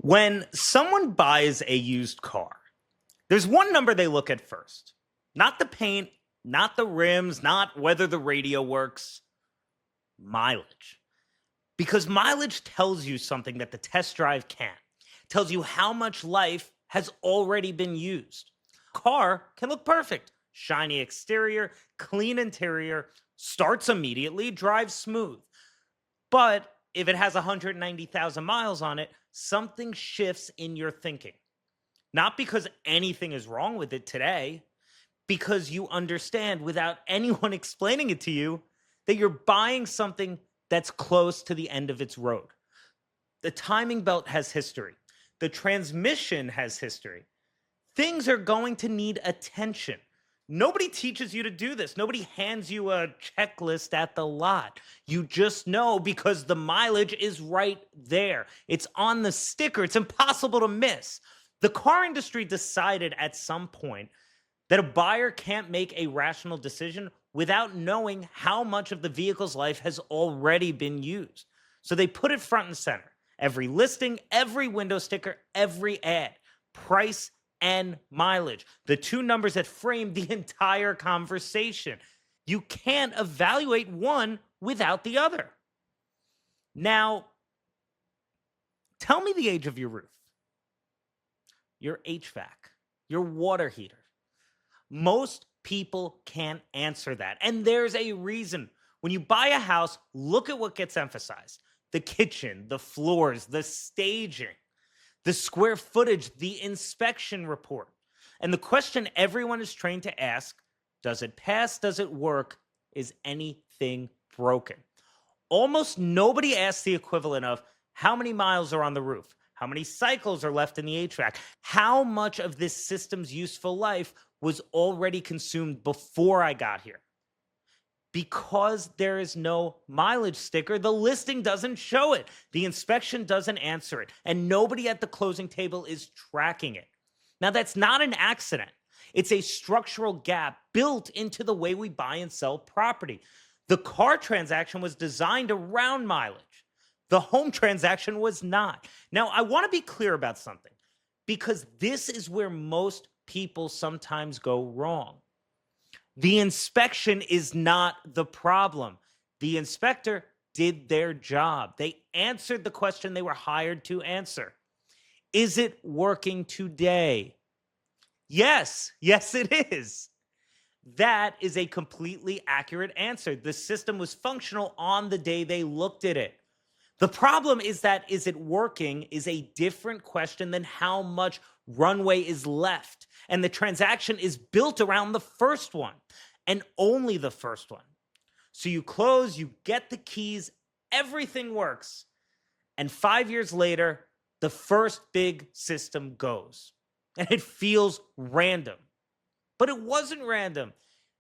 When someone buys a used car, there's one number they look at first. Not the paint, not the rims, not whether the radio works. Mileage. Because mileage tells you something that the test drive can't. It tells you how much life has already been used. Car can look perfect. Shiny exterior, clean interior, starts immediately, drives smooth. But if it has 190,000 miles on it, something shifts in your thinking. Not because anything is wrong with it today, because you understand without anyone explaining it to you that you're buying something that's close to the end of its road. The timing belt has history. The transmission has history. Things are going to need attention. Nobody teaches you to do this. Nobody hands you a checklist at the lot. You just know because the mileage is right there. It's on the sticker. It's impossible to miss. The car industry decided at some point that a buyer can't make a rational decision without knowing how much of the vehicle's life has already been used. So they put it front and center. Every listing, every window sticker, every ad, price and mileage, the two numbers that frame the entire conversation. You can't evaluate one without the other. Now, tell me the age of your roof, your HVAC, your water heater. Most people can't answer that. And there's a reason. When you buy a house, look at what gets emphasized. The kitchen, the floors, the staging, the square footage, the inspection report. And the question everyone is trained to ask, does it pass? Does it work? Is anything broken? Almost nobody asks the equivalent of how many miles are on the roof? How many cycles are left in the HVAC? How much of this system's useful life was already consumed before I got here? Because there is no mileage sticker, the listing doesn't show it. The inspection doesn't answer it. And nobody at the closing table is tracking it. Now, that's not an accident. It's a structural gap built into the way we buy and sell property. The car transaction was designed around mileage. The home transaction was not. Now, I want to be clear about something, because this is where most people sometimes go wrong. The inspection is not the problem. The inspector did their job. They answered the question they were hired to answer. Is it working today? Yes, it is. That is a completely accurate answer. The system was functional on the day they looked at it. The problem is that is it working is a different question than how much runway is left. And the transaction is built around the first one and only the first one. So you close, you get the keys, everything works. And 5 years later, the first big system goes. And it feels random. But it wasn't random.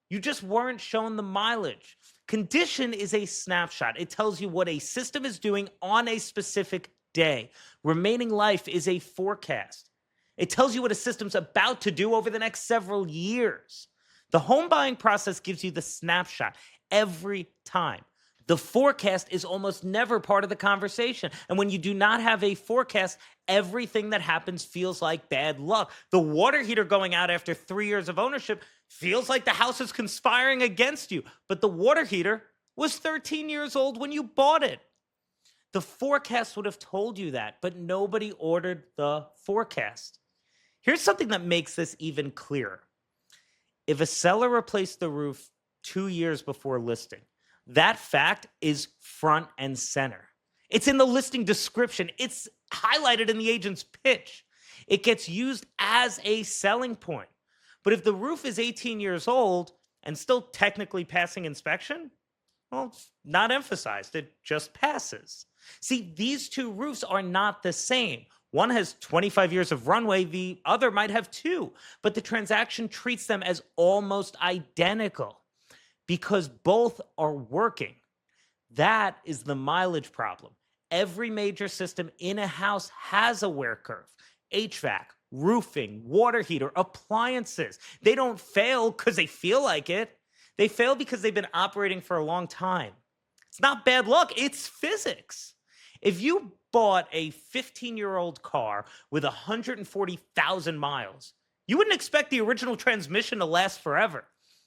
You just weren't shown the mileage. Condition is a snapshot. It tells you what a system is doing on a specific day. Remaining life is a forecast. It tells you what a system's about to do over the next several years. The home buying process gives you the snapshot every time. The forecast is almost never part of the conversation. And when you do not have a forecast, everything that happens feels like bad luck. The water heater going out after 3 years of ownership feels like the house is conspiring against you. But the water heater was 13 years old when you bought it. The forecast would have told you that, but nobody ordered the forecast. Here's something that makes this even clearer. If a seller replaced the roof 2 years before listing, that fact is front and center. It's in the listing description. It's highlighted in the agent's pitch. It gets used as a selling point. But if the roof is 18 years old and still technically passing inspection, well, it's not emphasized. It just passes. See, these two roofs are not the same. One has 25 years of runway, the other might have 2, but the transaction treats them as almost identical because both are working. That is the mileage problem. Every major system in a house has a wear curve. HVAC, roofing, water heater, appliances. They don't fail because they feel like it. They fail because they've been operating for a long time. It's not bad luck, it's physics. If you bought a 15-year-old car with 140,000 miles, you wouldn't expect the original transmission to last forever.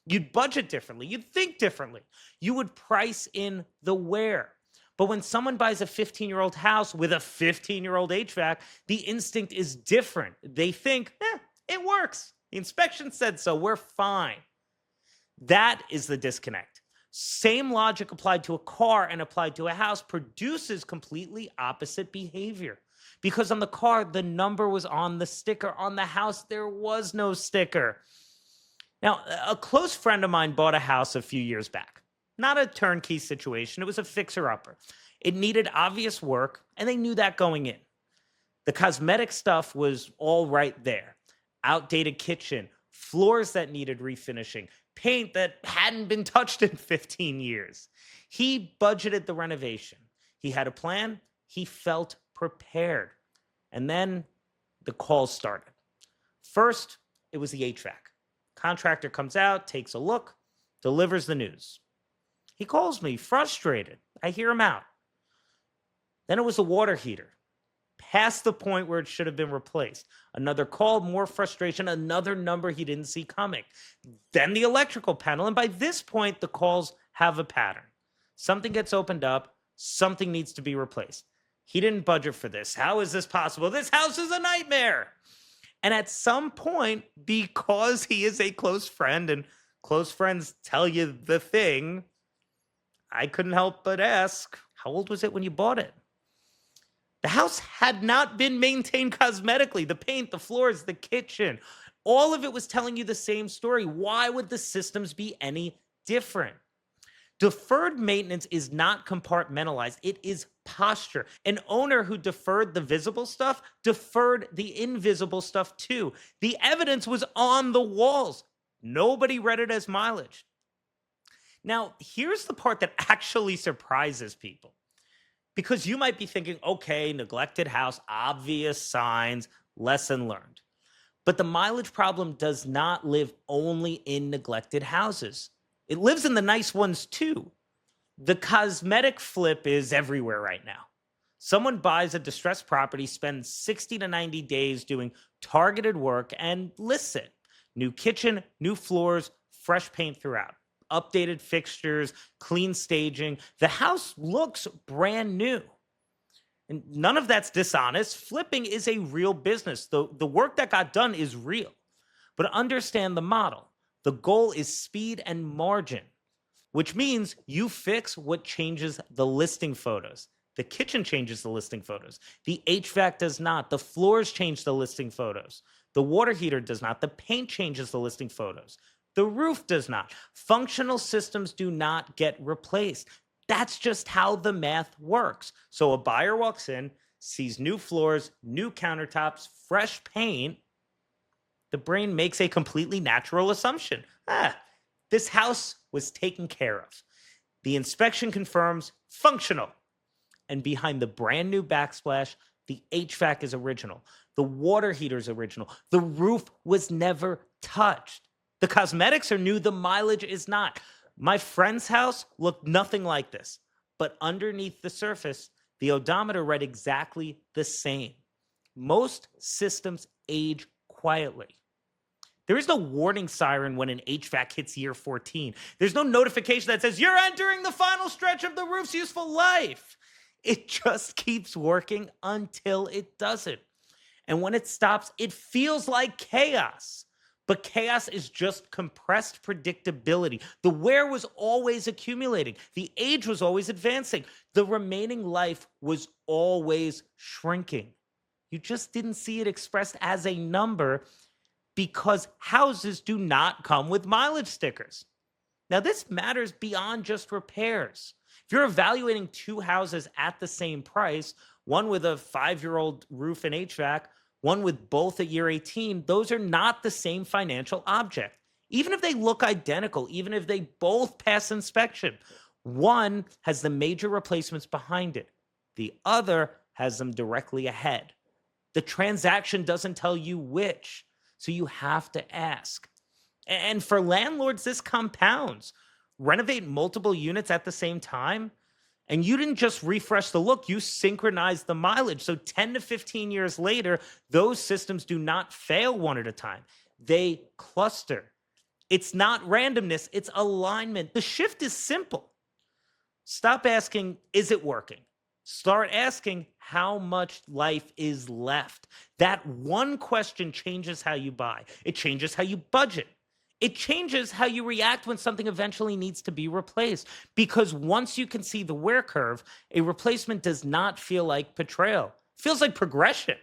You'd budget differently. You'd think differently. You would price in the wear. But when someone buys a 15-year-old house with a 15-year-old HVAC, the instinct is different. They think, it works. The inspection said so. We're fine. That is the disconnect. Same logic applied to a car and applied to a house produces completely opposite behavior. Because on the car, the number was on the sticker. On the house, there was no sticker. Now, a close friend of mine bought a house a few years back. Not a turnkey situation. It was a fixer-upper. It needed obvious work, and they knew that going in. The cosmetic stuff was all right there. Outdated kitchen, floors that needed refinishing, paint that hadn't been touched in 15 years. He budgeted the renovation. He had a plan. He felt prepared. And then the calls started. First, it was the HVAC. Contractor comes out, takes a look, delivers the news. He calls me, frustrated. I hear him out. Then it was the water heater, past the point where it should have been replaced. Another call, more frustration, another number he didn't see coming. Then the electrical panel, and by this point, the calls have a pattern. Something gets opened up, something needs to be replaced. He didn't budget for this. How is this possible? This house is a nightmare. And at some point, because he is a close friend and close friends tell you the thing, I couldn't help but ask, how old was it when you bought it? The house had not been maintained cosmetically. The paint, the floors, the kitchen, all of it was telling you the same story. Why would the systems be any different? Deferred maintenance is not compartmentalized. It is posture. An owner who deferred the visible stuff deferred the invisible stuff too. The evidence was on the walls. Nobody read it as mileage. Now, here's the part that actually surprises people. Because you might be thinking, okay, neglected house, obvious signs, lesson learned. But the mileage problem does not live only in neglected houses. It lives in the nice ones too. The cosmetic flip is everywhere right now. Someone buys a distressed property, spends 60 to 90 days doing targeted work, and lists it. New kitchen, new floors, fresh paint throughout. Updated fixtures, clean staging. The house looks brand new. And none of that's dishonest. Flipping is a real business. The work that got done is real. But understand the model. The goal is speed and margin, which means you fix what changes the listing photos. The kitchen changes the listing photos. The HVAC does not. The floors change the listing photos. The water heater does not. The paint changes the listing photos. The roof does not. Functional systems do not get replaced. That's just how the math works. So a buyer walks in, sees new floors, new countertops, fresh paint. The brain makes a completely natural assumption. This house was taken care of. The inspection confirms functional. And behind the brand new backsplash, the HVAC is original. The water heater is original. The roof was never touched. The cosmetics are new, the mileage is not. My friend's house looked nothing like this, but underneath the surface, the odometer read exactly the same. Most systems age quietly. There is no warning siren when an HVAC hits year 14. There's no notification that says, you're entering the final stretch of the roof's useful life. It just keeps working until it doesn't. And when it stops, it feels like chaos. But chaos is just compressed predictability. The wear was always accumulating. The age was always advancing. The remaining life was always shrinking. You just didn't see it expressed as a number because houses do not come with mileage stickers. Now, this matters beyond just repairs. If you're evaluating two houses at the same price, one with a 5-year-old roof and HVAC, one with both at year 18, those are not the same financial object. Even if they look identical, even if they both pass inspection, one has the major replacements behind it. The other has them directly ahead. The transaction doesn't tell you which, so you have to ask. And for landlords, this compounds. Renovate multiple units at the same time, And you didn't just refresh the look, you synchronized the mileage. So 10 to 15 years later, those systems do not fail one at a time. They cluster. It's not randomness, it's alignment. The shift is simple. Stop asking, is it working? Start asking, how much life is left? That one question changes how you buy. It changes how you budget. It changes how you react when something eventually needs to be replaced. Because once you can see the wear curve, a replacement does not feel like betrayal. It feels like progression.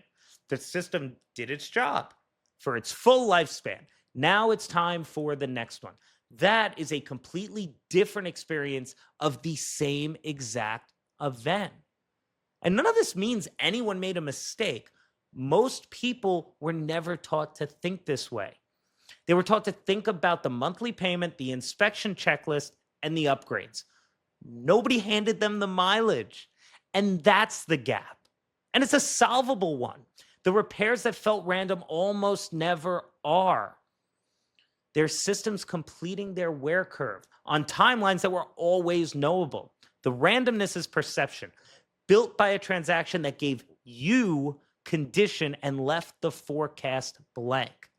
The system did its job for its full lifespan. Now it's time for the next one. That is a completely different experience of the same exact event. And none of this means anyone made a mistake. Most people were never taught to think this way. They were taught to think about the monthly payment, the inspection checklist, and the upgrades. Nobody handed them the mileage. And that's the gap. And it's a solvable one. The repairs that felt random almost never are. Their systems completing their wear curve on timelines that were always knowable. The randomness is perception, built by a transaction that gave you condition and left the forecast blank.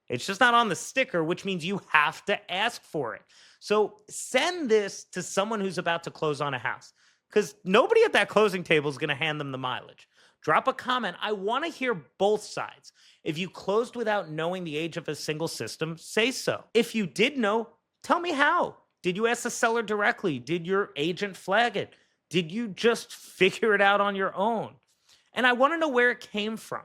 It's just not on the sticker, which means you have to ask for it. So send this to someone who's about to close on a house, because nobody at that closing table is going to hand them the mileage. Drop a comment. I want to hear both sides. If you closed without knowing the age of a single system, say so. If you did know, tell me how. Did you ask the seller directly? Did your agent flag it? Did you just figure it out on your own? And I want to know where it came from.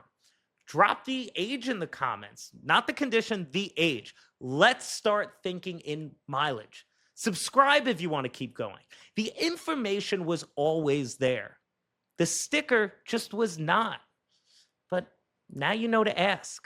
Drop the age in the comments, not the condition, the age. Let's start thinking in mileage. Subscribe if you want to keep going. The information was always there. The sticker just was not. But now you know to ask.